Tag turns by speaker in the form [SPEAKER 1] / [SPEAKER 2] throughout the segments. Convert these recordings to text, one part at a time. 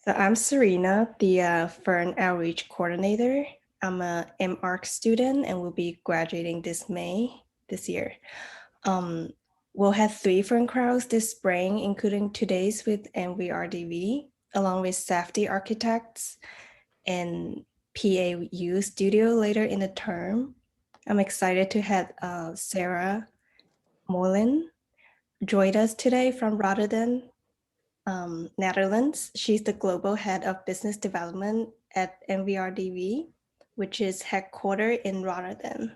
[SPEAKER 1] So I'm Serena, the Fern Outreach Coordinator. I'm a MArch student and will be graduating this May this year. Um, we'll have 3 Fern crowds this spring, including today's with MVRDV, along with Safety Architects and PAU Studio later in the term. I'm excited to have Sarah Moylan join us today from Rotterdam, Netherlands. She's the Global Head of Business Development at MVRDV, which is headquartered in Rotterdam.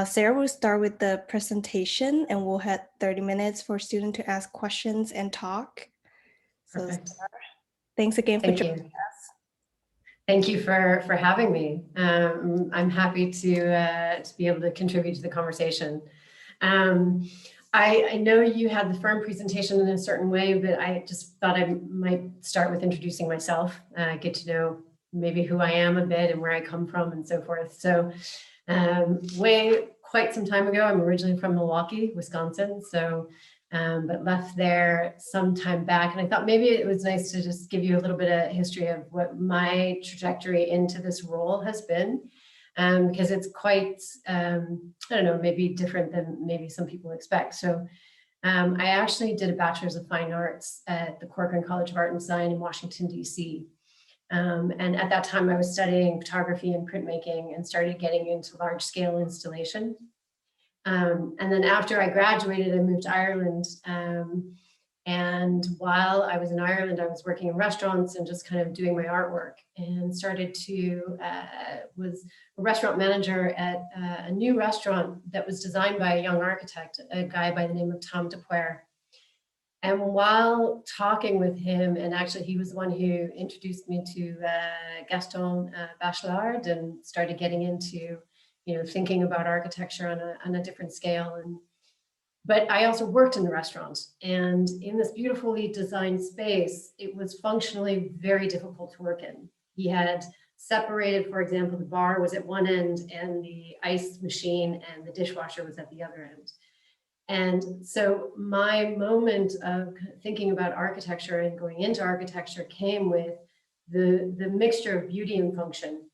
[SPEAKER 1] Sarah will start with the presentation and we'll have 30 minutes for students to ask questions and talk. So
[SPEAKER 2] Perfect.
[SPEAKER 1] Sarah, thanks again for joining us.
[SPEAKER 2] Thank you for having me. I'm happy to be able to contribute to the conversation. I know you had the firm presentation in a certain way, but I just thought I might start with introducing myself, get to know maybe who I am a bit and where I come from and so forth. So quite some time ago, I'm originally from Milwaukee, Wisconsin. So, but left there some time back. And I thought maybe it was nice to just give you a little bit of history of what my trajectory into this role has been. Because it's quite, I don't know, maybe different than maybe some people expect. So I actually did a Bachelor's of Fine Arts at the Corcoran College of Art and Design in Washington, DC. And at that time I was studying photography and printmaking and started getting into large scale installation. And then after I graduated, I moved to Ireland. And while I was in Ireland, I was working in restaurants and just kind of doing my artwork and started to, was a restaurant manager at a new restaurant that was designed by a young architect, a guy by the name of Tom DePuer. And while talking with him, and actually he was the one who introduced me to Gaston Bachelard and started getting into, thinking about architecture on a different scale. But I also worked in the restaurant, and in this beautifully designed space, it was functionally very difficult to work in. He had separated, for example, the bar was at one end and the ice machine and the dishwasher was at the other end. And so my moment of thinking about architecture and going into architecture came with the mixture of beauty and function.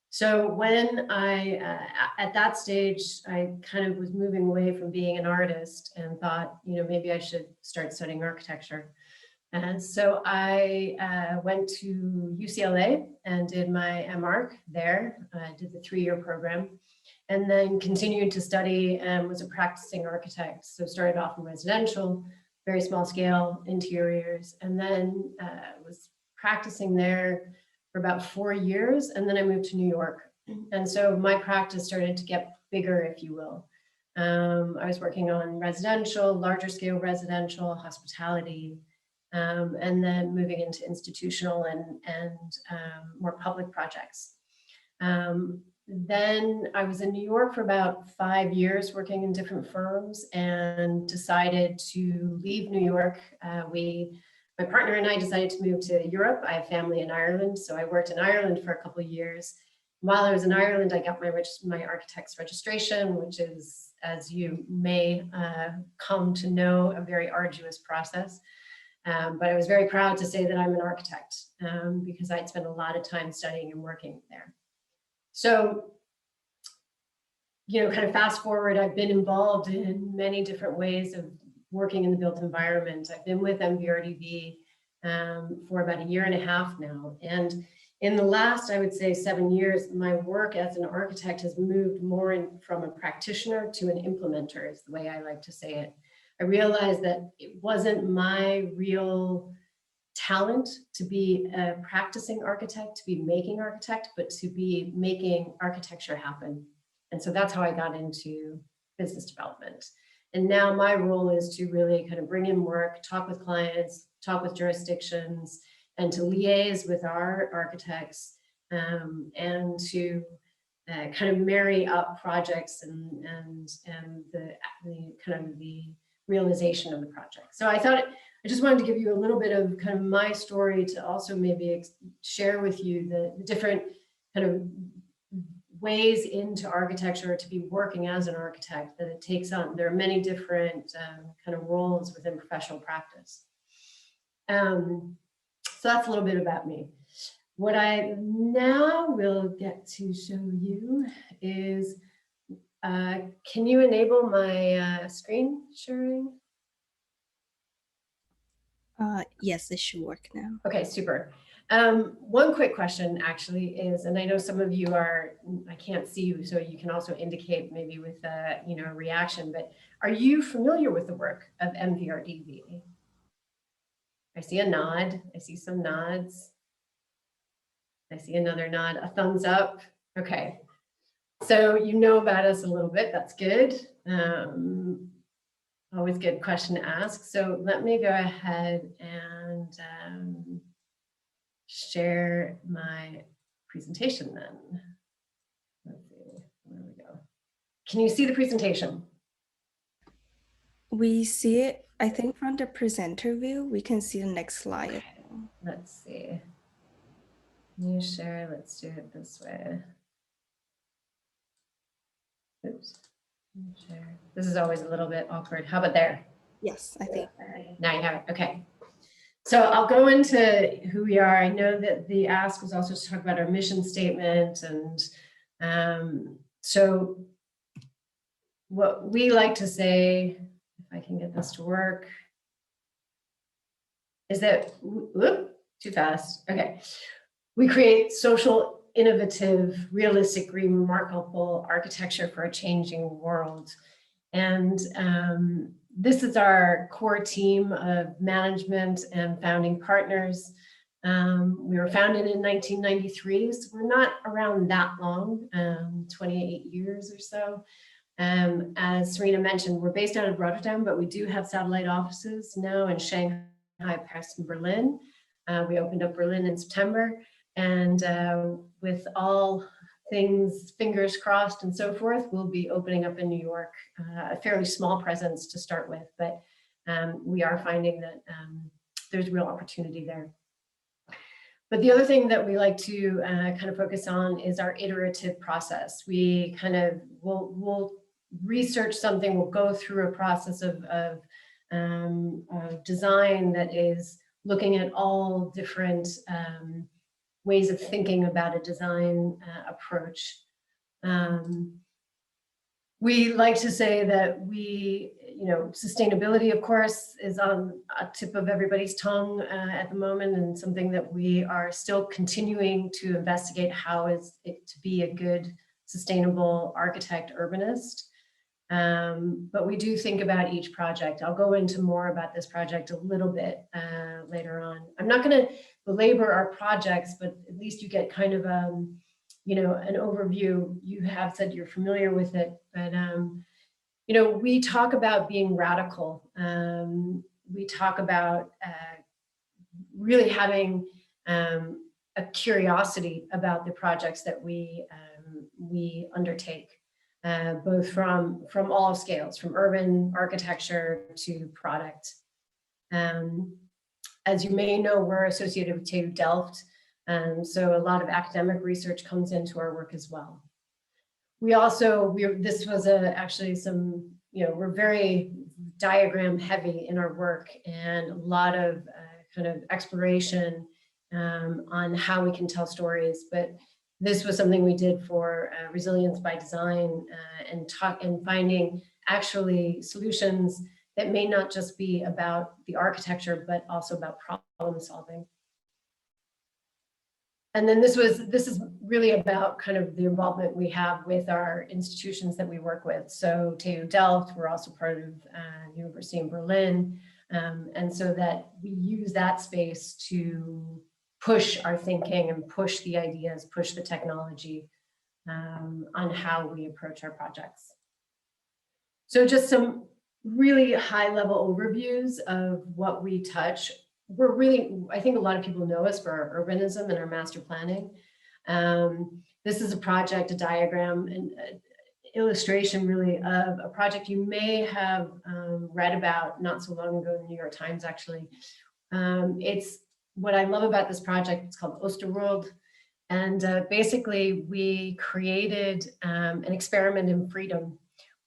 [SPEAKER 2] So when at that stage, I kind of was moving away from being an artist and thought, maybe I should start studying architecture. And so I went to UCLA and did my MArch there. I did the 3-year program and then continued to study and was a practicing architect. So started off in residential, very small scale interiors, and then was practicing there for about 4 years, and then I moved to New York. And so my practice started to get bigger, if you will. I was working on residential, larger scale residential, hospitality, and then moving into institutional and more public projects. Then I was in New York for about 5 years working in different firms and decided to leave New York. My partner and I decided to move to Europe. I have family in Ireland, so I worked in Ireland for a couple of years. While I was in Ireland, I got my architect's registration, which is, as you may come to know, a very arduous process. But I was very proud to say that I'm an architect because I'd spent a lot of time studying and working there. So, kind of fast forward, I've been involved in many different ways of working in the built environment. I've been with MVRDV for about 1.5 years now. And in the last, I would say 7 years, my work as an architect has moved more from a practitioner to an implementer, is the way I like to say it. I realized that it wasn't my real talent to be a practicing architect, to be making architect, but to be making architecture happen. And so that's how I got into business development. And now my role is to really kind of bring in work, talk with clients, talk with jurisdictions, and to liaise with our architects and to kind of marry up projects and the kind of the realization of the project. So I thought I just wanted to give you a little bit of kind of my story to also maybe share with you the different kind of ways into architecture to be working as an architect that it takes on. There are many different kind of roles within professional practice. So that's a little bit about me. What I now will get to show you is, can you enable my screen sharing?
[SPEAKER 1] Yes, it should work now.
[SPEAKER 2] Okay, super. One quick question actually is, and I know some of you are, I can't see you, so you can also indicate maybe with a, you know, reaction, but are you familiar with the work of MVRDV? I see a nod, I see some nods. I see another nod, a thumbs up. Okay, so you know about us a little bit, that's good. Always good question to ask. So let me go ahead and share my presentation then. Let's see, there we go. Can you see the presentation?
[SPEAKER 1] We see it, I think from the presenter view, we can see the next slide.
[SPEAKER 2] Let's see. New share, let's do it this way. Oops. New share. This is always a little bit awkward. How about there?
[SPEAKER 1] Yes, I think.
[SPEAKER 2] Now you have it, okay. So I'll go into who we are. I know that the ask was also to talk about our mission statement. And so what we like to say, if I can get this to work, is that, whoop, too fast, okay. We create social, innovative, realistic, green, remarkable architecture for a changing world. And this is our core team of management and founding partners. We were founded in 1993, so we're not around that long, 28 years or so. As Serena mentioned, we're based out of Rotterdam, but we do have satellite offices now in Shanghai, Paris, and Berlin. We opened up Berlin in September, and with all things, fingers crossed and so forth, we'll be opening up in New York, a fairly small presence to start with, but we are finding that there's real opportunity there. But the other thing that we like to kind of focus on is our iterative process. We kind of, we'll research something, we'll go through a process of design that is looking at all different ways of thinking about a design approach. We like to say that we, you know, sustainability, of course, is on a tip of everybody's tongue at the moment, and something that we are still continuing to investigate. How is it to be a good, sustainable architect, urbanist? But we do think about each project. I'll go into more about this project a little bit later on. I'm not going to belabor our projects, but at least you get kind of you know, an overview. You have said you're familiar with it, but you know, we talk about being radical. We talk about really having a curiosity about the projects that we undertake. Both from all scales, from urban architecture to product. As you may know, we're associated with TU Delft, so a lot of academic research comes into our work as well. We also, this was actually some, you know, we're very diagram heavy in our work, and a lot of kind of exploration on how we can tell stories. But this was something we did for resilience by design, and finding actually solutions that may not just be about the architecture, but also about problem solving. And then this is really about kind of the involvement we have with our institutions that we work with. So TU Delft, we're also part of University in Berlin. And so that we use that space to push our thinking and push the ideas, push the technology on how we approach our projects. So just some really high level overviews of what we touch. We're really, I think a lot of people know us for our urbanism and our master planning. This is a project, a diagram, an illustration really of a project you may have read about not so long ago in the New York Times, actually. It's what I love about this project. It's called Oosterworld. And basically we created an experiment in freedom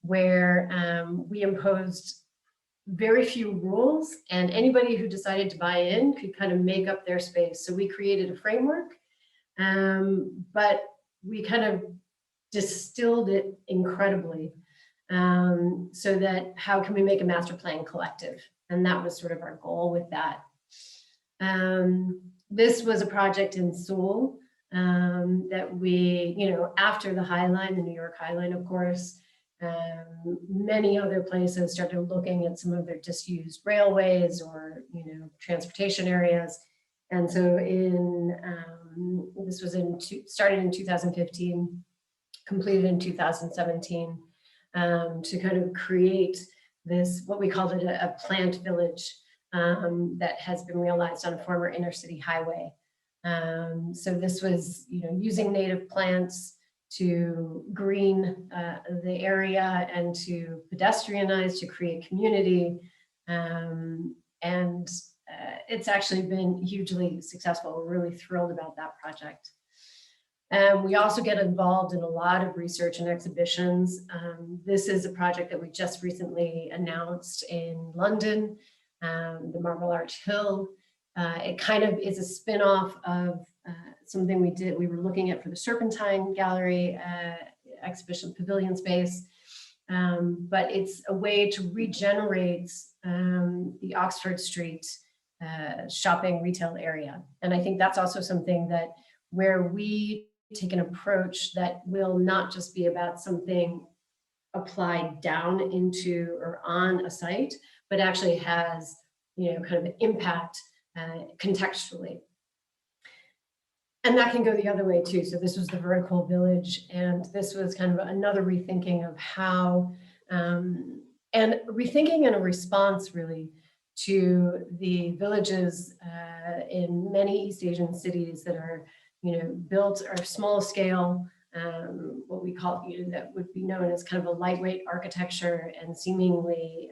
[SPEAKER 2] where we imposed very few rules, and anybody who decided to buy in could kind of make up their space. So we created a framework, but we kind of distilled it incredibly, so that how can we make a master plan collective? And that was sort of our goal with that. This was a project in Seoul that we, after the High Line, the New York High Line, of course, many other places started looking at some of their disused railways or, transportation areas. And so this was started in 2015, completed in 2017, to kind of create this, what we called it a plant village, that has been realized on a former inner city highway. So this was, using native plants to green the area and to pedestrianize, to create community. And it's actually been hugely successful. We're really thrilled about that project. We also get involved in a lot of research and exhibitions. This is a project that we just recently announced in London, the Marble Arch Hill. It kind of is a spin-off of something we did. We were looking at for the Serpentine Gallery exhibition pavilion space, but it's a way to regenerate the Oxford Street shopping retail area. And I think that's also something that where we take an approach that will not just be about something applied down into or on a site, but actually has, kind of impact contextually. And that can go the other way too. So this was the vertical village, and this was kind of another rethinking of how, and rethinking in a response really to the villages in many East Asian cities that are, built or small scale, what we call, that would be known as kind of a lightweight architecture and seemingly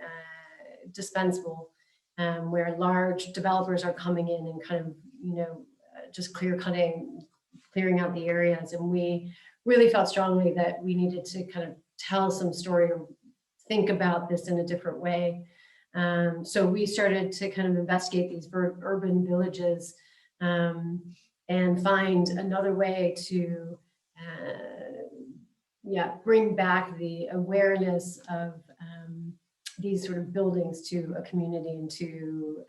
[SPEAKER 2] dispensable, where large developers are coming in and kind of, just clearing out the areas. And we really felt strongly that we needed to kind of tell some story or think about this in a different way. So we started to kind of investigate these urban villages, and find another way to bring back the awareness of these sort of buildings to a community and to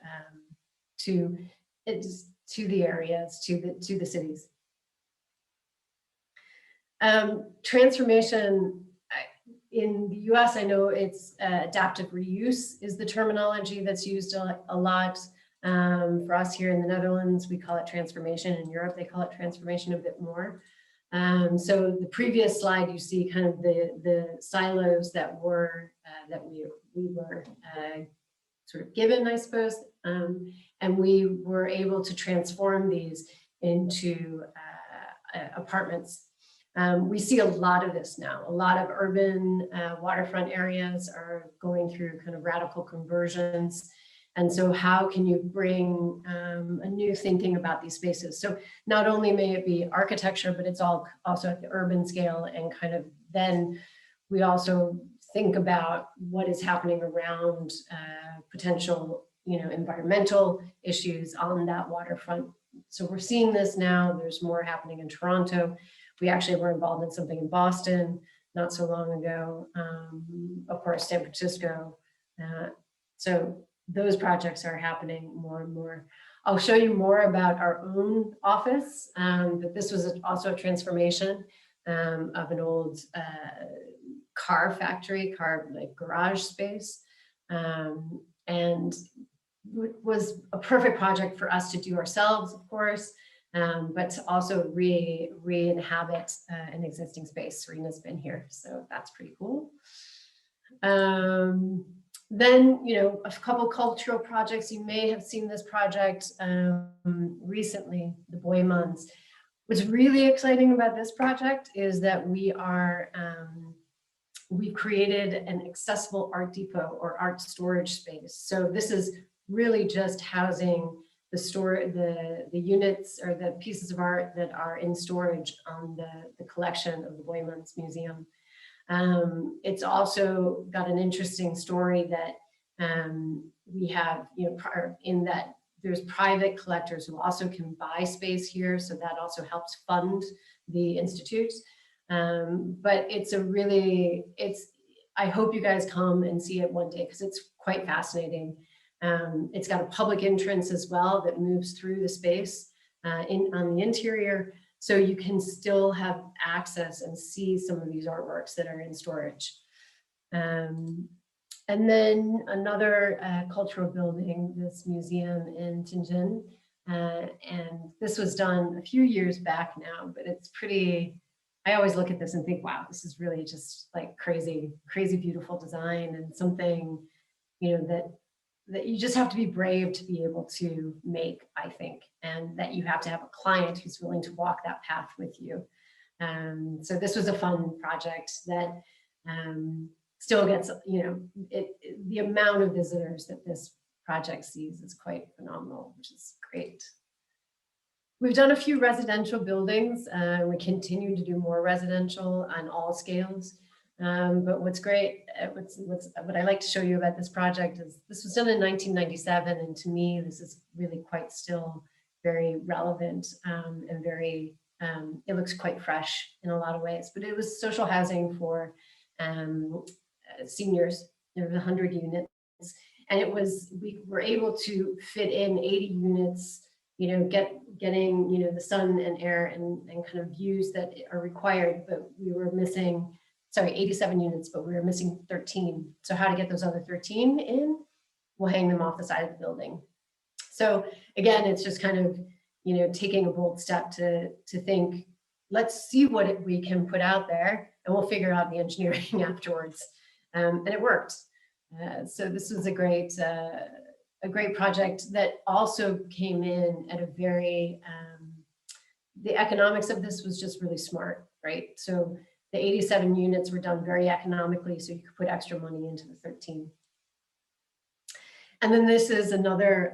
[SPEAKER 2] the areas, to the cities. Transformation in the US, I know it's adaptive reuse is the terminology that's used a lot. For us here in the Netherlands, we call it transformation. In Europe, they call it transformation a bit more. So the previous slide, you see kind of the silos that we were sort of given, I suppose, and we were able to transform these into apartments. We see a lot of this now. A lot of urban waterfront areas are going through kind of radical conversions. And so how can you bring a new thinking about these spaces? So not only may it be architecture, but it's also at the urban scale, and kind of then we also think about what is happening around potential, environmental issues on that waterfront. So we're seeing this now. There's more happening in Toronto. We actually were involved in something in Boston not so long ago. Of course, San Francisco. So those projects are happening more and more. I'll show you more about our own office, but this was also a transformation of an old car factory, like garage space, and was a perfect project for us to do ourselves, of course, but to also re-inhabit an existing space. Serena's been here, so that's pretty cool. Then, a couple cultural projects. You may have seen this project recently, the Boymans. What's really exciting about this project is that we've created an accessible art depot or art storage space. So this is really just housing the units or the pieces of art that are in storage on the collection of the Boymans Museum. It's also got an interesting story that We have, in that there's private collectors who also can buy space here, so that also helps fund the institutes. But it's I hope you guys come and see it one day because it's quite fascinating. It's got a public entrance as well that moves through the space on the interior, so you can still have access and see some of these artworks that are in storage. And then another cultural building, this museum in Tianjin, and this was done a few years back now, but it's pretty, I always look at this and think, wow, this is really just like crazy, crazy beautiful design, and something, that you just have to be brave to be able to make, I think, and that you have to have a client who's willing to walk that path with you. So this was a fun project that still gets, the amount of visitors that this project sees is quite phenomenal, which is great. We've done a few residential buildings. We continue to do more residential on all scales. But what's great, what I like to show you about this project is this was done in 1997, and to me, this is really quite still very relevant and very, it looks quite fresh in a lot of ways. But it was social housing for seniors. There were 100 units, and we were able to fit in 80 units, getting the sun and air and kind of views that are required, but we were missing, 87 units, but we were missing 13. So how to get those other 13 in? We'll hang them off the side of the building. So again, it's just kind of, taking a bold step to think, let's see what we can put out there, and we'll figure out the engineering afterwards. And it worked. So this was a great project that also came in at a very, the economics of this was just really smart, right? So the 87 units were done very economically, so you could put extra money into the 13. And then this is another,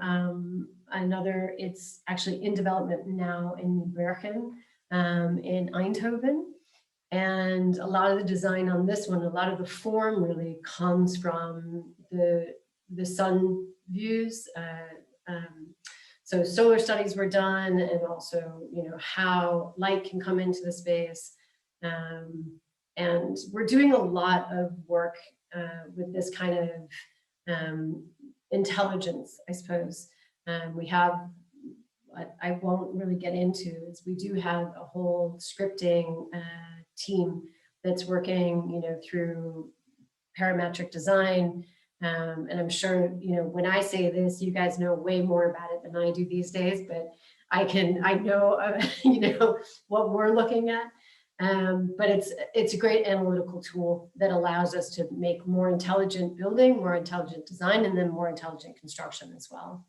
[SPEAKER 2] it's actually in development now in Bergen, in Eindhoven. And a lot of the design on this one, a lot of the form really comes from the sun views. So solar studies were done, and also, how light can come into the space. And we're doing a lot of work with this kind of intelligence, I suppose. We have, what I won't really get into is we do have a whole scripting team that's working, through parametric design. And I'm sure, when I say this, you guys know way more about it than I do these days, but I know, what we're looking at. But it's a great analytical tool that allows us to make more intelligent building, more intelligent design, and then more intelligent construction as well.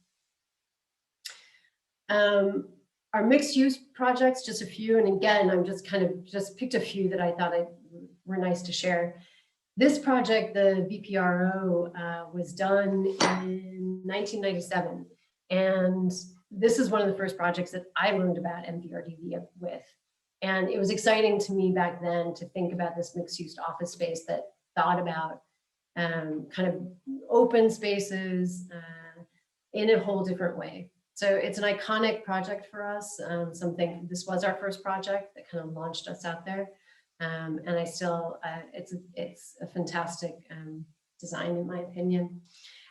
[SPEAKER 2] Our mixed use projects, just a few, and again, I'm just picked a few that I thought were nice to share. This project, the VPRO, was done in 1997, and this is one of the first projects that I learned about MVRDV with. And it was exciting to me back then to think about this mixed-use office space that thought about kind of open spaces in a whole different way. So it's an iconic project for us. This was our first project that kind of launched us out there. And I still, it's a fantastic design in my opinion.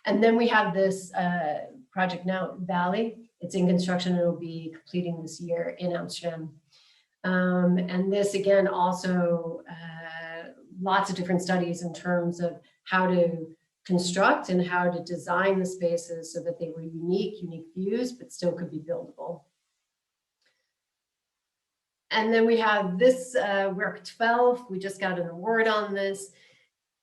[SPEAKER 2] And then we have this project now, Valley. It's in construction and it'll be completing this year in Amsterdam. And this again, also lots of different studies in terms of how to construct and how to design the spaces so that they were unique views, but still could be buildable. And then we have this work 12. We just got an award on this.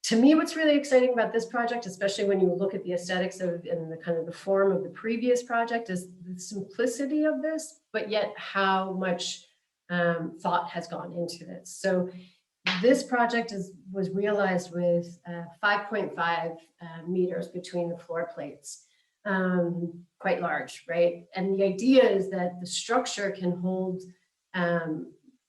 [SPEAKER 2] To me, what's really exciting about this project, especially when you look at the aesthetics of and the kind of the form of the previous project, is the simplicity of this, but yet how much thought has gone into this. So this project was realized with 5.5 meters between the floor plates, quite large, right? And the idea is that the structure can hold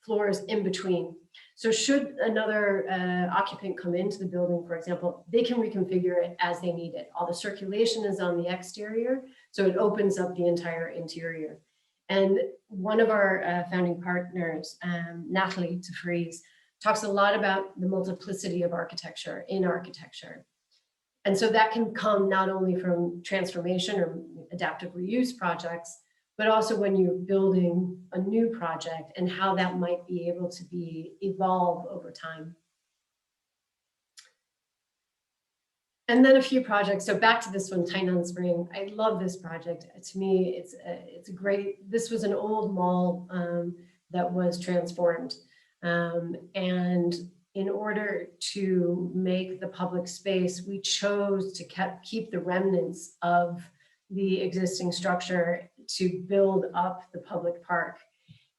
[SPEAKER 2] floors in between. So should another occupant come into the building, for example, they can reconfigure it as they need it. All the circulation is on the exterior, so it opens up the entire interior. And one of our founding partners, Natalie DeFries, talks a lot about the multiplicity of architecture in architecture. And so that can come not only from transformation or adaptive reuse projects, but also when you're building a new project and how that might be able to evolve over time. And then a few projects. So back to this one, Tainan Spring. I love this project. To me, it's a great, this was an old mall that was transformed. And in order to make the public space, we chose to keep the remnants of the existing structure to build up the public park.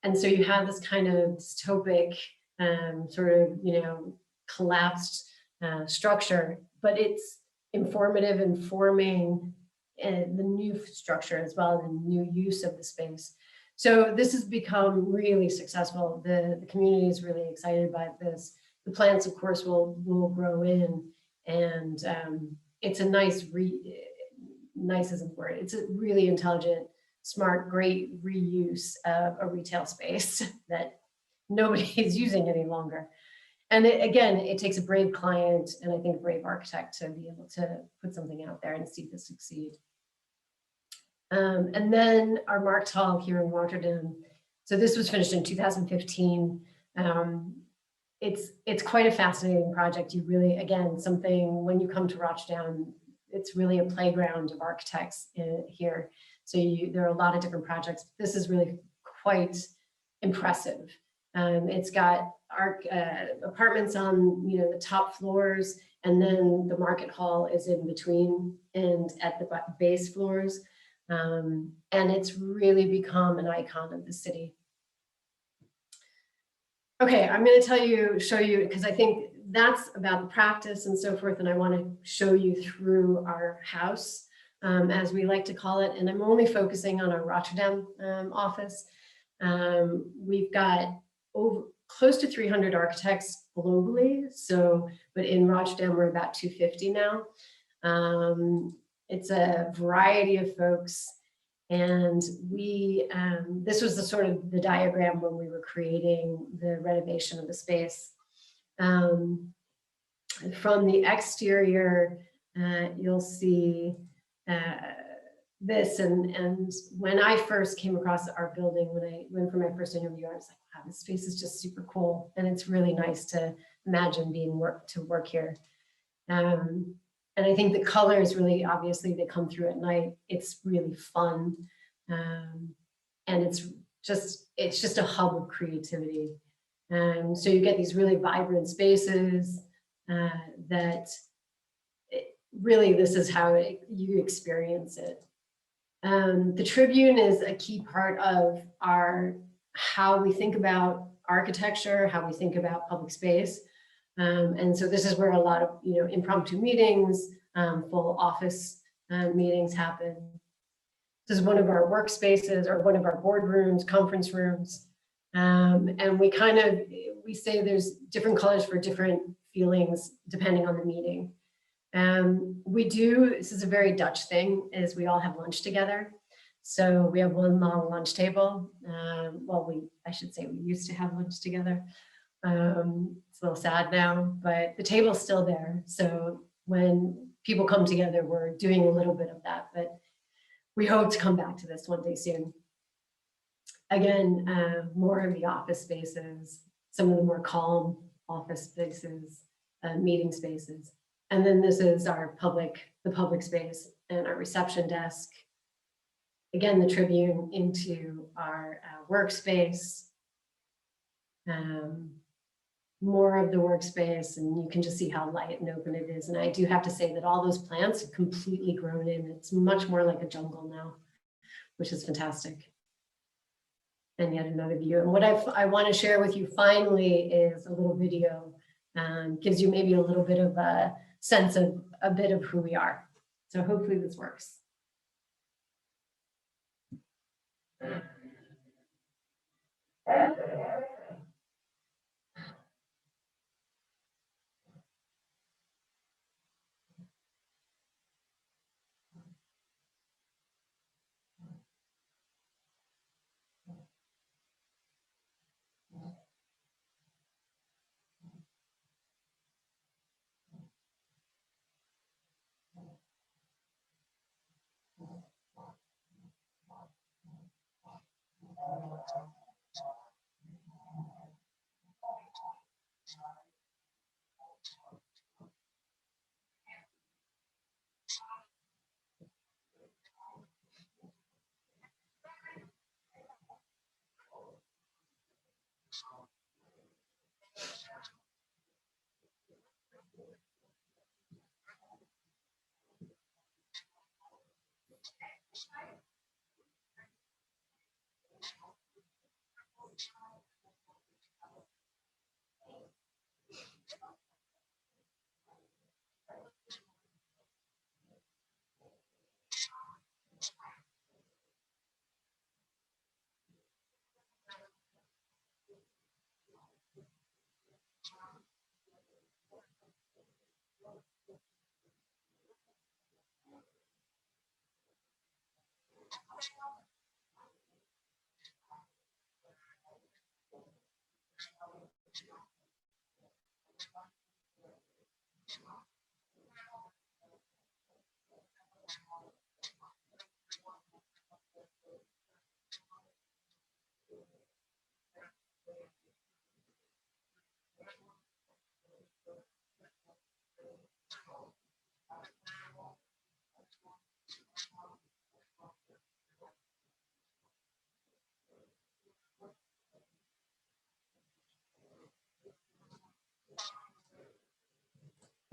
[SPEAKER 2] And so you have this kind of dystopic sort of, you know, collapsed structure, but it's informative and forming the new structure as well, and the new use of the space. So this has become really successful. The community is really excited by this. The plants, of course, will grow in, and it's a nice isn't the word. It's a really intelligent, smart, great reuse of a retail space that nobody is using any longer. And again, it takes a brave client and I think a brave architect to be able to put something out there and see this succeed. And then our Markt Hall here in Rotterdam. So this was finished in 2015. It's quite a fascinating project. You really, again, something when you come to Rotterdam, it's really a playground of architects here. So there are a lot of different projects. This is really quite impressive. It's got apartments on the top floors, and then the market hall is in between and at the base floors. And it's really become an icon of the city. Okay, I'm going to show you, because I think that's about the practice and so forth, and I want to show you through our house, as we like to call it, and I'm only focusing on our Rotterdam office. We've got close to 300 architects globally, but in Rotterdam we're about 250 now. It's a variety of folks, and this was the sort of the diagram when we were creating the renovation of the space. From the exterior, you'll see this, and when I first came across our building, when I went for my first interview, I was like, wow, this space is just super cool, and it's really nice to imagine to work here. And I think the colors really, obviously, they come through at night. It's really fun, and it's just a hub of creativity. So you get these really vibrant spaces that really, this is how you experience it. The Tribune is a key part of how we think about architecture, how we think about public space. And so this is where a lot of impromptu meetings, full office meetings happen. This is one of our workspaces, or one of our boardrooms, conference rooms. And we say there's different colors for different feelings depending on the meeting. This is a very Dutch thing, is we all have lunch together. So we have one long lunch table. I should say we used to have lunch together. It's a little sad now, but the table's still there. So when people come together, we're doing a little bit of that, but we hope to come back to this one day soon. Again, more of the office spaces, some of the more calm office spaces, meeting spaces. And then this is the public space and our reception desk. Again, the Tribune into our workspace. More of the workspace, and you can just see how light and open it is. And I do have to say that all those plants have completely grown in. It's much more like a jungle now, which is fantastic. And yet another view. And what I want to share with you finally is a little video. Gives you maybe a little bit of a sense of a bit of who we are. So hopefully this works.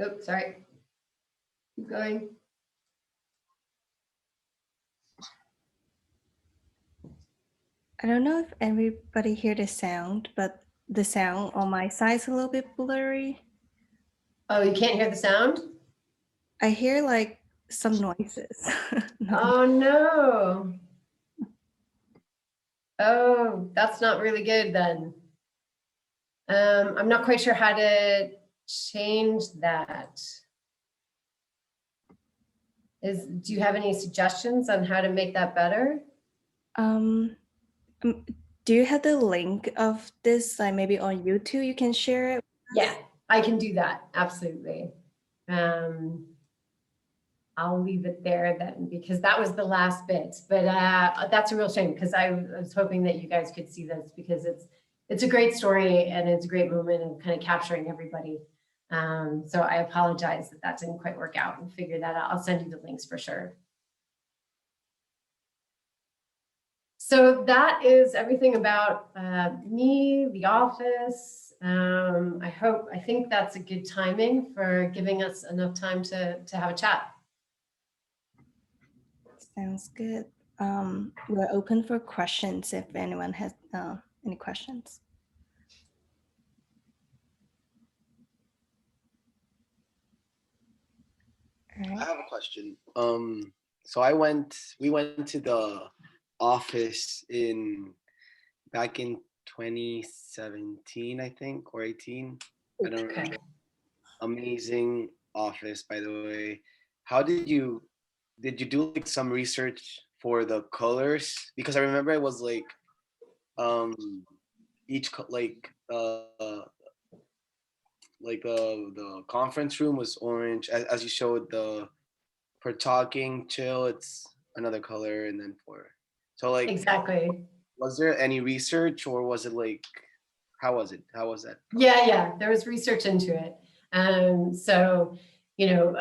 [SPEAKER 2] Oops, sorry. Keep going.
[SPEAKER 1] I don't know if everybody hear the sound, but the sound on my side is a little bit blurry.
[SPEAKER 2] Oh, you can't hear the sound?
[SPEAKER 1] I hear like some noises.
[SPEAKER 2] Oh, no. Oh, that's not really good then. I'm not quite sure how to change that. Do you have any suggestions on how to make that better?
[SPEAKER 1] Um, do you have the link of this, like maybe on YouTube? You can share it.
[SPEAKER 2] Yeah, I can do that. Absolutely. I'll leave it there then because that was the last bit. But that's a real shame because I was hoping that you guys could see this because it's a great story and it's a great moment and kind of capturing everybody. So I apologize that that didn't quite work out and figure that out. I'll send you the links for sure. So that is everything about me, the office. I think that's a good timing for giving us enough time to have a chat.
[SPEAKER 1] Sounds good. We're open for questions if anyone has any questions. All
[SPEAKER 3] I
[SPEAKER 1] right.
[SPEAKER 3] have a question. So we went to the office back in 2017, I think, or 18. I don't
[SPEAKER 2] Okay.
[SPEAKER 3] remember. Amazing office, by the way. Did you do like some research for the colors? Because I remember it was like um the conference room was orange, as you showed. The for talking chill, it's another color, and then so like
[SPEAKER 2] Exactly.
[SPEAKER 3] was there any research, or was it like how was that?
[SPEAKER 2] Yeah, there was research into it. So, you know,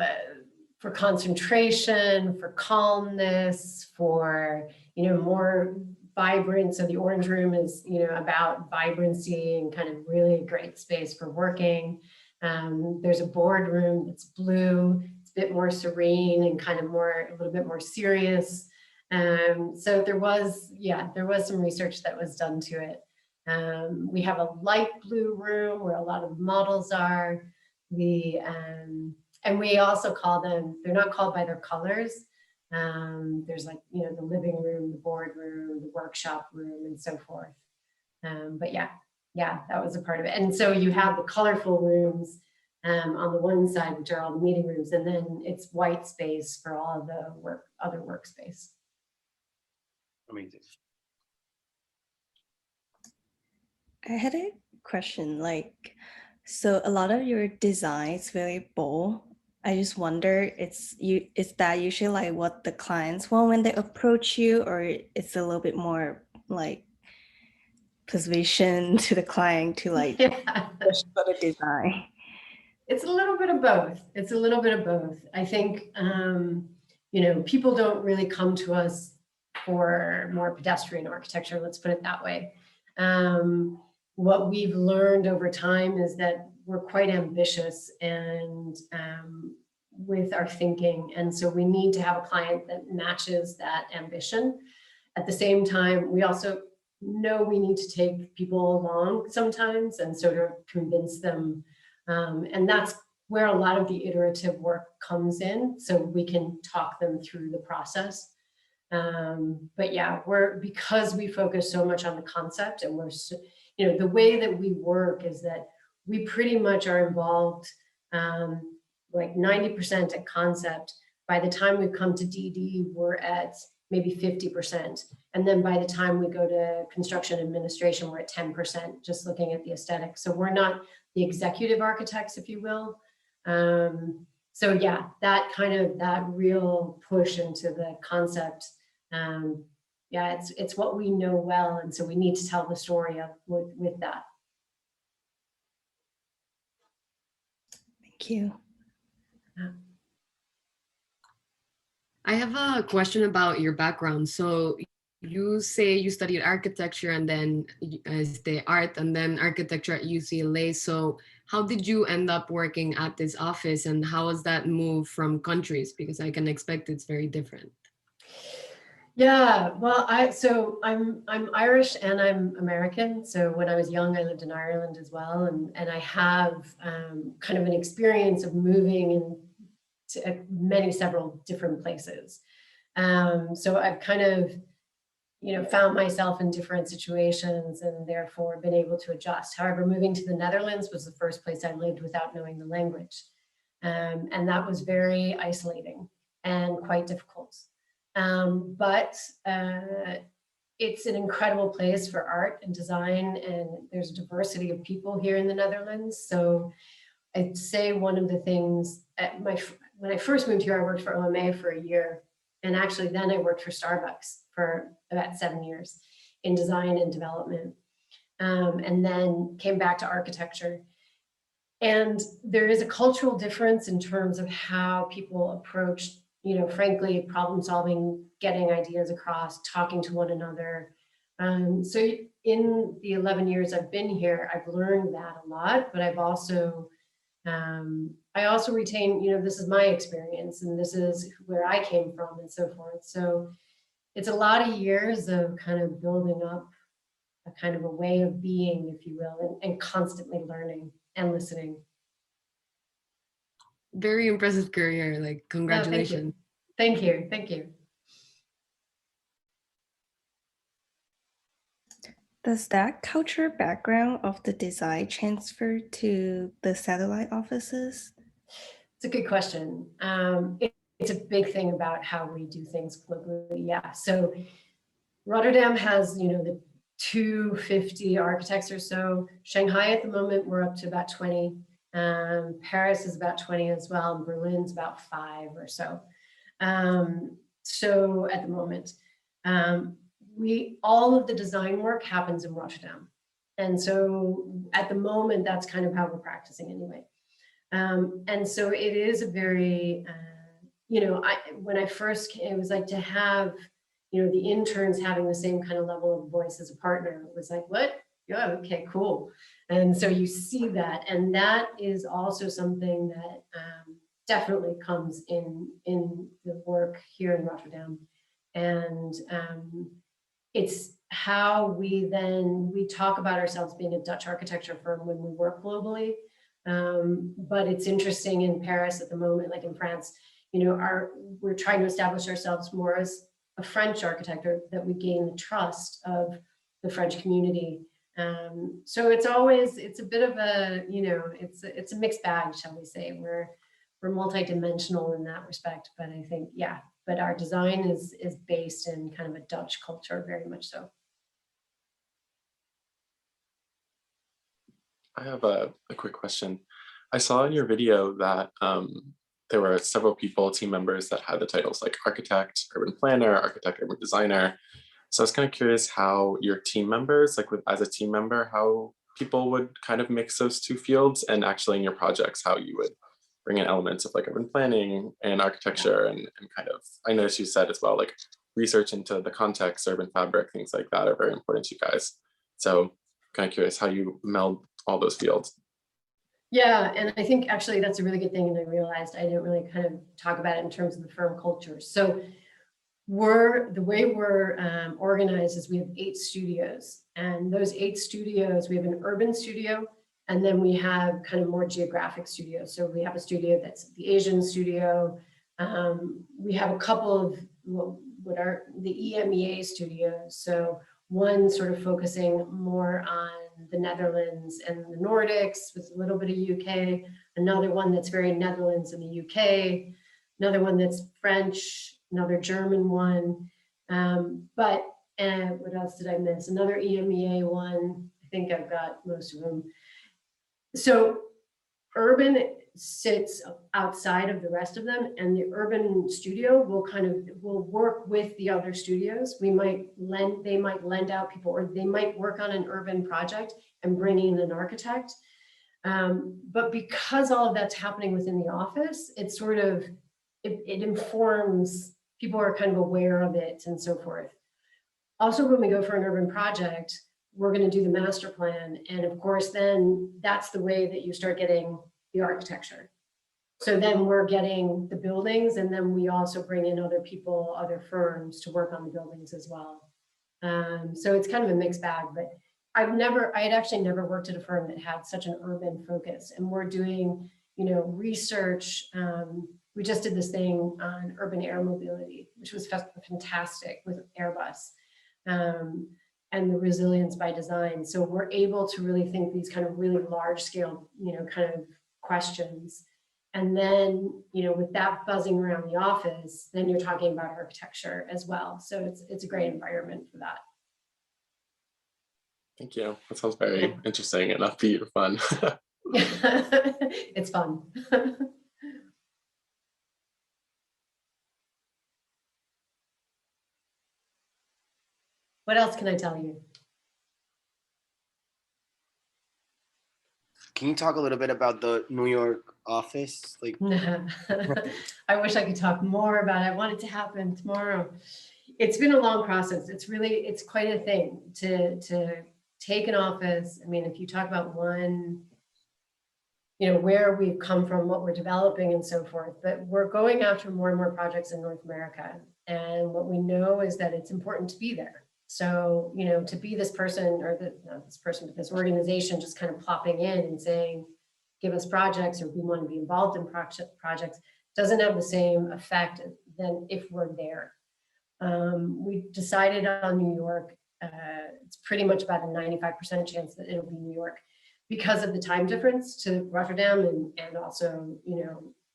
[SPEAKER 2] for concentration, for calmness, for, more vibrant. So the orange room is, about vibrancy and kind of really a great space for working. There's a board room that's blue. It's a bit more serene and kind of a little bit more serious. So there was some research that was done to it. We have a light blue room where a lot of models are. And we also call them, they're not called by their colors. There's like, the living room, the board room, the workshop room, and so forth. But yeah, that was a part of it. And so you have the colorful rooms on the one side, which are all the meeting rooms, and then it's white space for all of the other workspace.
[SPEAKER 3] Amazing.
[SPEAKER 1] I had a question, so a lot of your designs very bold. I just wonder, is that usually like what the clients want when they approach you, or it's a little bit more like persuasion to the client to like
[SPEAKER 2] Yeah.
[SPEAKER 1] push for the design?
[SPEAKER 2] It's a little bit of both. It's a little bit of both. I think, you know, people don't really come to us for more pedestrian architecture, let's put it that way. What we've learned over time is that we're quite ambitious and with our thinking. And so we need to have a client that matches that ambition. At the same time, we also know we need to take people along sometimes and sort of convince them. And that's where a lot of the iterative work comes in, so we can talk them through the process. But yeah, because we focus so much on the concept, and you know, the way that we work is that we pretty much are involved like 90% at concept. By the time we come to DD, we're at maybe 50%. And then by the time we go to construction administration, we're at 10%, just looking at the aesthetics. So we're not the executive architects, if you will. So yeah, that real push into the concept. Yeah, it's what we know well. And so we need to tell the story with that.
[SPEAKER 1] Thank you.
[SPEAKER 4] I have a question about your background. So you say you studied architecture and then the art and then architecture at UCLA. So how did you end up working at this office, and how was that move from countries? Because I can expect it's very different.
[SPEAKER 2] Yeah, well, I'm Irish and I'm American. So when I was young, I lived in Ireland as well, and I have kind of an experience of moving in several different places. So I've kind of, you know, found myself in different situations and therefore been able to adjust. However, moving to the Netherlands was the first place I lived without knowing the language, and that was very isolating and quite difficult. But it's an incredible place for art and design, and there's a diversity of people here in the Netherlands. So I'd say one of the things when I first moved here, I worked for OMA for a year, and actually then I worked for Starbucks for about 7 years in design and development, and then came back to architecture. And there is a cultural difference in terms of how people approach, you know, frankly, problem solving, getting ideas across, talking to one another. So in the 11 years I've been here, I've learned that a lot, but I've also, I also retain, you know, this is my experience and this is where I came from and so forth. So it's a lot of years of kind of building up a kind of a way of being, if you will, and constantly learning and listening.
[SPEAKER 4] Very impressive career, like congratulations.
[SPEAKER 2] Oh, thank you. Thank you.
[SPEAKER 1] Does that culture background of the design transfer to the satellite offices?
[SPEAKER 2] It's a good question. It's a big thing about how we do things globally. Yeah. So Rotterdam has, you know, the 250 architects or so. Shanghai at the moment, we're up to about 20. Paris is about 20 as well. And Berlin's about 5 or so. So at the moment, all of the design work happens in Rotterdam. And so at the moment, that's kind of how we're practicing anyway. And so it is a very, you know, when I first came, it was like to have, you know, the interns having the same kind of level of voice as a partner. It was like, what? Yeah, okay, cool. And so you see that, and that is also something that definitely comes in the work here in Rotterdam. And it's how we talk about ourselves being a Dutch architecture firm when we work globally. But it's interesting in Paris at the moment, like in France, you know, we're trying to establish ourselves more as a French architect, or that we gain the trust of the French community. So it's a bit of a, you know, it's a mixed bag, shall we say. We're multidimensional in that respect, but I think, yeah, but our design is based in kind of a Dutch culture, very much so.
[SPEAKER 5] I have a quick question. I saw in your video that there were several team members that had the titles like architect, urban planner, architect, urban designer. So I was kind of curious how your team members, like as a team member, how people would kind of mix those two fields, and actually in your projects, how you would bring in elements of like urban planning and architecture and kind of, I noticed you said as well, like research into the context, urban fabric, things like that are very important to you guys. So kind of curious how you meld all those fields.
[SPEAKER 2] Yeah, and I think actually that's a really good thing, and I realized I didn't really kind of talk about it in terms of the firm culture. So the way we're organized is we have 8 studios, and those 8 studios, we have an urban studio, and then we have kind of more geographic studios. So we have a studio that's the Asian studio. We have a couple of what are the EMEA studios. So one sort of focusing more on the Netherlands and the Nordics with a little bit of UK, another one that's very Netherlands and the UK, another one that's French, another German one. But what else did I miss? Another EMEA one. I think I've got most of them. So urban sits outside of the rest of them, and the urban studio will work with the other studios. They might lend out people, or they might work on an urban project and bring in an architect. But because all of that's happening within the office, it sort of, it informs, people are kind of aware of it and so forth. Also, when we go for an urban project, we're going to do the master plan. And of course, then that's the way that you start getting the architecture. So then we're getting the buildings, and then we also bring in other people, other firms to work on the buildings as well. So it's kind of a mixed bag, but I had actually never worked at a firm that had such an urban focus. And we're doing, research. We just did this thing on urban air mobility, which was fantastic with Airbus. And the resilience by design. So we're able to really think these kind of really large scale, kind of questions. And then, with that buzzing around the office, then you're talking about architecture as well. So it's a great environment for that.
[SPEAKER 5] Thank you. That sounds very interesting and upbeat, fun.
[SPEAKER 2] It's fun. What else can I tell you?
[SPEAKER 3] Can you talk a little bit about the New York office? Like,
[SPEAKER 2] I wish I could talk more about it. I want it to happen tomorrow. It's been a long process. It's quite a thing to take an office. I mean, if you talk about one, where we've come from, what we're developing and so forth, but we're going after more and more projects in North America. And what we know is that it's important to be there. So, to be this person, or not this person, but this organization just kind of plopping in and saying, give us projects, or we want to be involved in projects, doesn't have the same effect than if we're there. We decided on New York. It's pretty much about a 95% chance that it'll be New York because of the time difference to Rotterdam and also,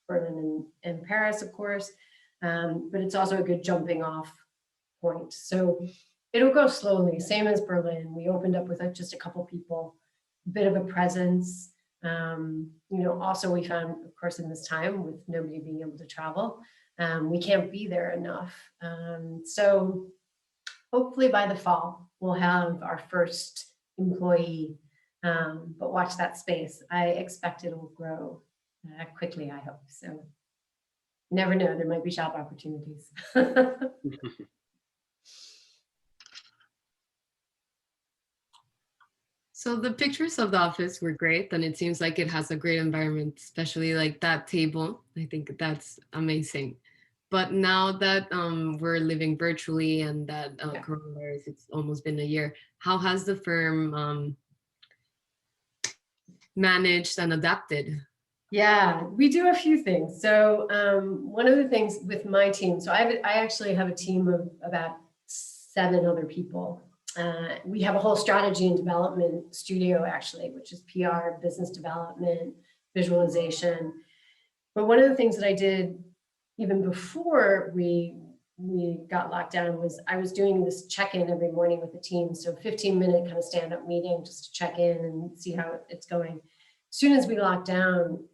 [SPEAKER 2] Berlin and Paris, of course. But it's also a good jumping off point. So it'll go slowly, same as Berlin. We opened up with just a couple people, a bit of a presence. Also we found, of course, in this time with nobody being able to travel, we can't be there enough. So hopefully by the fall, we'll have our first employee, but watch that space. I expect it will grow quickly, I hope. So you never know, there might be job opportunities.
[SPEAKER 4] So the pictures of the office were great, and it seems like it has a great environment, especially like that table. I think that's amazing. But now that we're living virtually and that coronavirus, it's almost been a year, how has the firm managed and adapted?
[SPEAKER 2] Yeah, we do a few things. So one of the things with my team, so I actually have a team of about 7 other people. We have a whole strategy and development studio, actually, which is PR, business development, visualization. But one of the things that I did even before we got locked down was I was doing this check-in every morning with the team. So 15-minute kind of stand-up meeting just to check in and see how it's going. As soon as we locked down,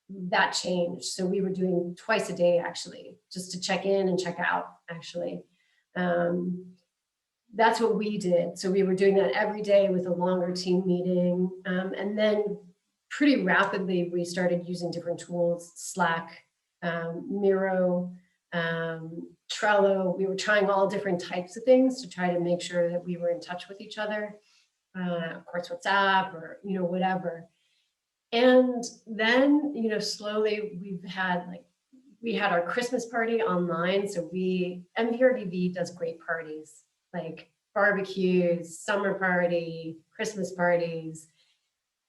[SPEAKER 2] that changed. So we were doing twice a day, actually, just to check in and check out, actually. that's what we did. So we were doing that every day with a longer team meeting. And then pretty rapidly, we started using different tools, Slack, Miro, Trello. We were trying all different types of things to try to make sure that we were in touch with each other. Of course, WhatsApp or, whatever. And then, slowly we had our Christmas party online. So MVRDV does great parties, like barbecues, summer party, Christmas parties.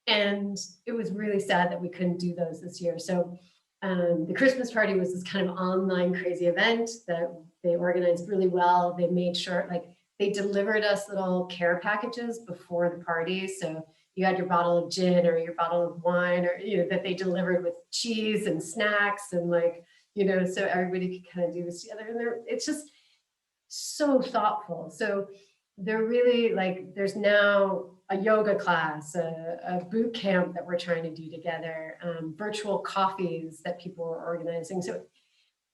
[SPEAKER 2] And it was really sad that we couldn't do those this year. So the Christmas party was this kind of online crazy event that they organized really well. They made sure, they delivered us little care packages before the party. So you had your bottle of gin or your bottle of wine, or, that they delivered with cheese and snacks and so everybody could kind of do this together. And it's just so thoughtful. So they're really there's now a yoga class, a boot camp that we're trying to do together, virtual coffees that people are organizing. So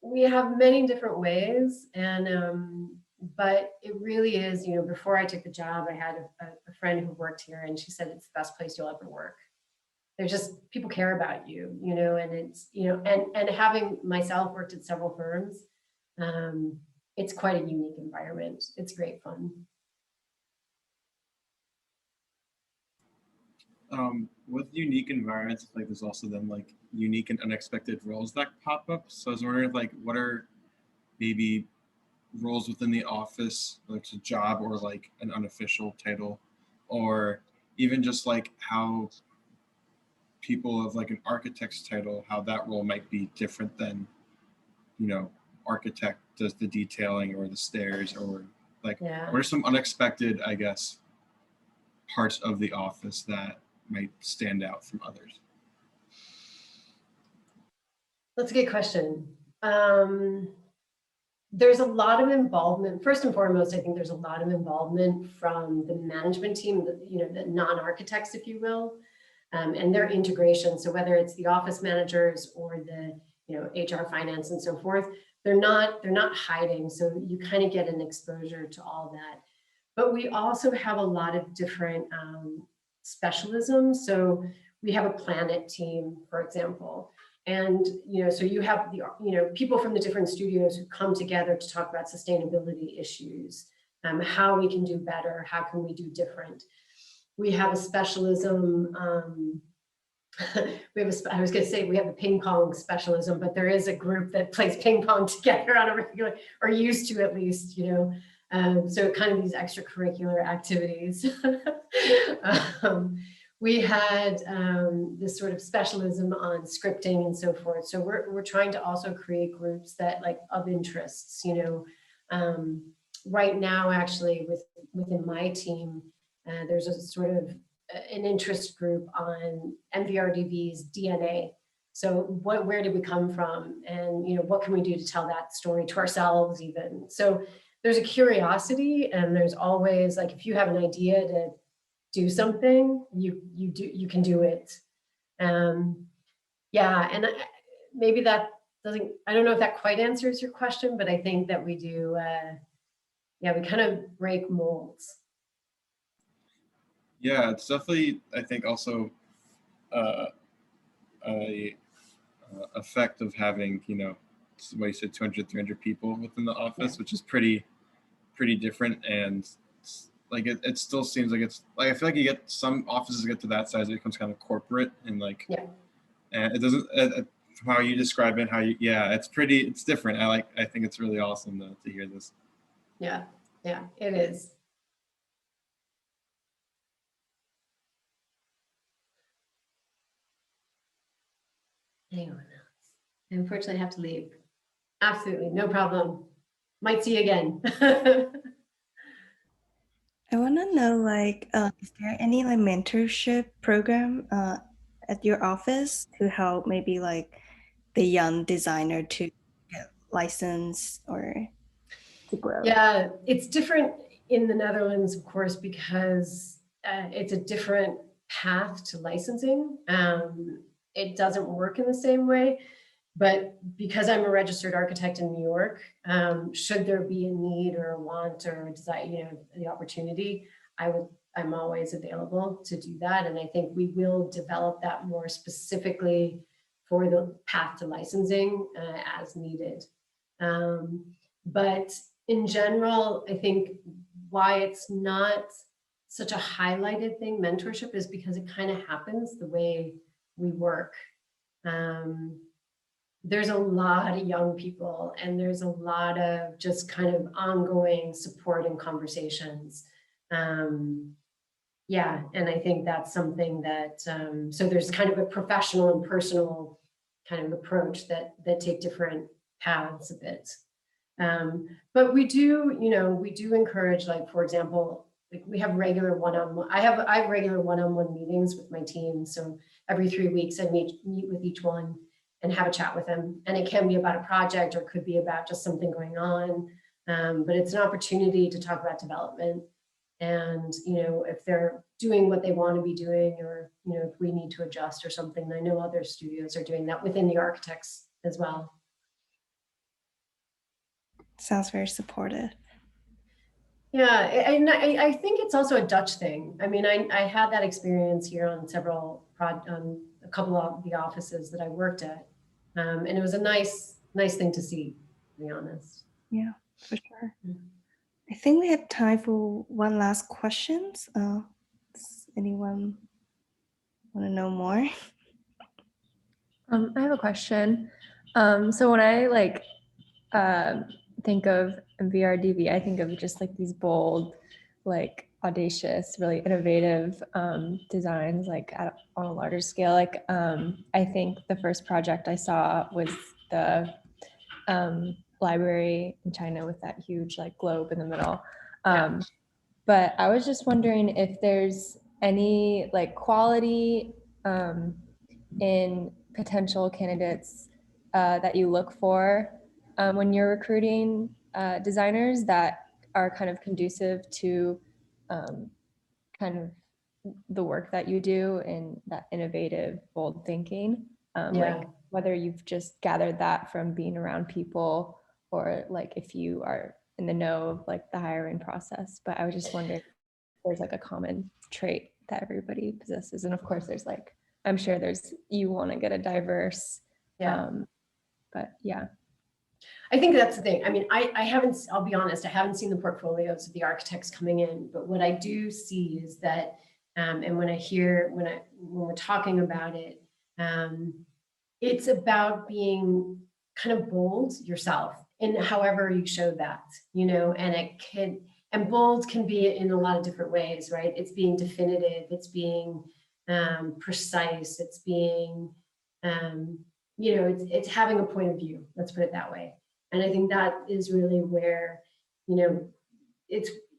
[SPEAKER 2] we have many different ways. And, but it really is, before I took the job, I had a friend who worked here, and she said, it's the best place you'll ever work. There's just, people care about you, and it's, and having myself worked at several firms, it's quite a unique environment. It's great fun.
[SPEAKER 6] With unique environments, there's also then unique and unexpected roles that pop up. So I was wondering what are maybe roles within the office, it's a job or an unofficial title, or even just how people of an architect's title, how that role might be different than, architect does the detailing or the stairs, or what are some unexpected, I guess, parts of the office that might stand out from others?
[SPEAKER 2] That's a good question. There's a lot of involvement. First and foremost, I think there's a lot of involvement from the management team, the non-architects, if you will, and their integration. So whether it's the office managers or the HR, finance, and so forth, they're not hiding. So you kind of get an exposure to all that. But we also have a lot of different specialisms. So we have a planet team, for example. And, so you have the, people from the different studios who come together to talk about sustainability issues, how we can do better, how can we do different. We have a specialism, I was going to say we have the ping pong specialism, but there is a group that plays ping pong together on a regular, or used to at least, so kind of these extracurricular activities. We had this sort of specialism on scripting and so forth. So we're trying to also create groups that of interests, right now, actually within my team, there's a sort of an interest group on MVRDV's DNA. So where did we come from? And, what can we do to tell that story to ourselves even? So there's a curiosity, and there's always if you have an idea to do something, you can do it. Yeah, and maybe that doesn't, I don't know if that quite answers your question, but I think that we do, we kind of break molds.
[SPEAKER 6] Yeah, it's definitely, I think, also a effect of having, what you said, 200, 300 people within the office, which is pretty different. And it still seems like it's I feel like you get some offices get to that size, it becomes kind of corporate, and and it doesn't, from how you describe it, it's different. I think it's really awesome to hear this.
[SPEAKER 2] Yeah, it is. Anyone else? I unfortunately have to leave. Absolutely, no problem. Might see you again.
[SPEAKER 1] I want to know, is there any mentorship program at your office to help maybe the young designer to get licensed or to grow?
[SPEAKER 2] Yeah, it's different in the Netherlands, of course, because it's a different path to licensing. It doesn't work in the same way. But because I'm a registered architect in New York, should there be a need or a want or a desire, you know, the opportunity, I'm always available to do that. And I think we will develop that more specifically for the path to licensing as needed. But in general, I think why it's not such a highlighted thing, mentorship, is because it kind of happens the way we work. There's a lot of young people and there's a lot of just kind of ongoing support and conversations. Yeah, and I think that's something that, so there's kind of a professional and personal kind of approach that take different paths a bit. But we do, you know, we do encourage, like, for example, like we have regular one-on-one, I have regular one-on-one meetings with my team. So every 3 weeks I meet with each one and have a chat with them. And it can be about a project or it could be about just something going on. But it's an opportunity to talk about development. And, you know, if they're doing what they want to be doing, or, you know, if we need to adjust or something, I know other studios are doing that within the architects as well.
[SPEAKER 1] Sounds very supportive.
[SPEAKER 2] Yeah, and I think it's also a Dutch thing. I mean, I had that experience here on a couple of the offices that I worked at. And it was a nice thing to see, to be honest.
[SPEAKER 1] Yeah, for sure. I think we have time for one last question. Does anyone want to know more?
[SPEAKER 7] I have a question. So when I think of MVRDV, I think of just like these bold, like audacious, really innovative designs, like on a larger scale. Like I think the first project I saw was the library in China with that huge like globe in the middle. But I was just wondering if there's any like quality in potential candidates that you look for when you're recruiting designers that are kind of conducive to kind of the work that you do and that innovative, bold thinking. Like whether you've just gathered that from being around people or like if you are in the know of like the hiring process. But I was just wondering if there's like a common trait that everybody possesses. And of course there's like, I'm sure you want to get a diverse, but yeah.
[SPEAKER 2] I think that's the thing. I mean, I'll be honest, I haven't seen the portfolios of the architects coming in, but what I do see is that, and when we're talking about it, it's about being kind of bold yourself in however you show that, you know, and bold can be in a lot of different ways, right? It's being definitive, it's being precise, it's being, you know, it's having a point of view, let's put it that way. And I think that is really where, you know,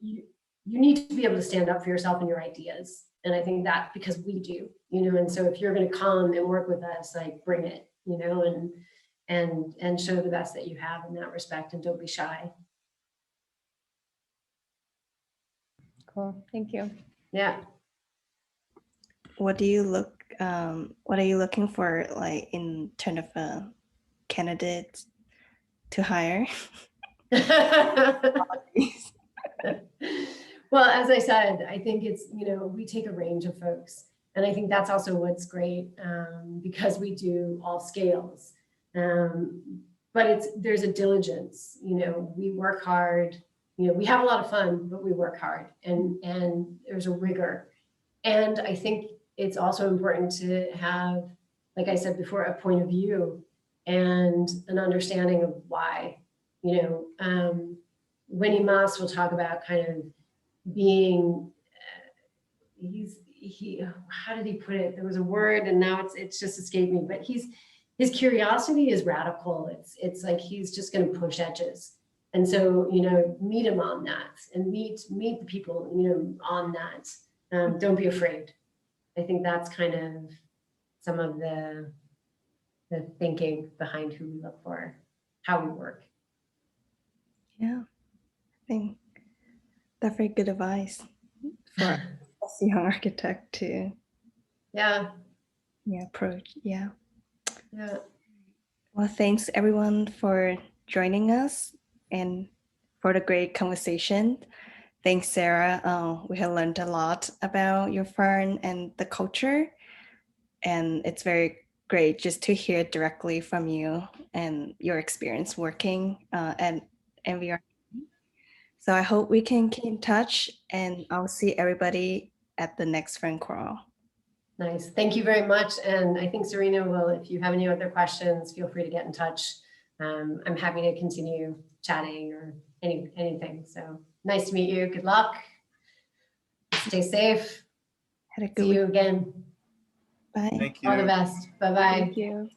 [SPEAKER 2] you need to be able to stand up for yourself and your ideas. And I think that because we do, you know, and so if you're going to come and work with us, like bring it, you know, and show the best that you have in that respect, and don't be shy.
[SPEAKER 7] Cool, thank you.
[SPEAKER 2] Yeah.
[SPEAKER 1] What are you looking for, like in terms of a candidate to hire?
[SPEAKER 2] Well, as I said, I think it's, you know, we take a range of folks. And I think that's also what's great, because we do all scales. But there's a diligence, you know, we work hard, you know, we have a lot of fun, but we work hard, and there's a rigor. And I think it's also important to have, like I said before, a point of view and an understanding of why, you know. Winnie Moss will talk about kind of being, how did he put it? There was a word and now it's just escaped me, but his curiosity is radical. It's like, he's just going to push edges. And so, you know, meet him on that, and meet the people, you know, on that. Don't be afraid. I think that's kind of some of the thinking behind who we look for, how we work.
[SPEAKER 1] Yeah, I think that's very good advice for a young architect to
[SPEAKER 2] Yeah.
[SPEAKER 1] approach. Yeah. Well, thanks everyone for joining us and for the great conversation. Thanks, Sarah. We have learned a lot about your firm and the culture, and it's very great just to hear directly from you and your experience working at MVR. So I hope we can keep in touch, and I'll see everybody at the next Friend Crawl.
[SPEAKER 2] Nice. Thank you very much. And I think Serena will, if you have any other questions, feel free to get in touch. I'm happy to continue chatting or anything. So nice to meet you. Good luck. Stay safe.
[SPEAKER 1] Had a good
[SPEAKER 2] See
[SPEAKER 1] week.
[SPEAKER 2] you again.
[SPEAKER 1] Bye.
[SPEAKER 6] Thank you.
[SPEAKER 2] All the best. Bye-bye.
[SPEAKER 7] Thank you.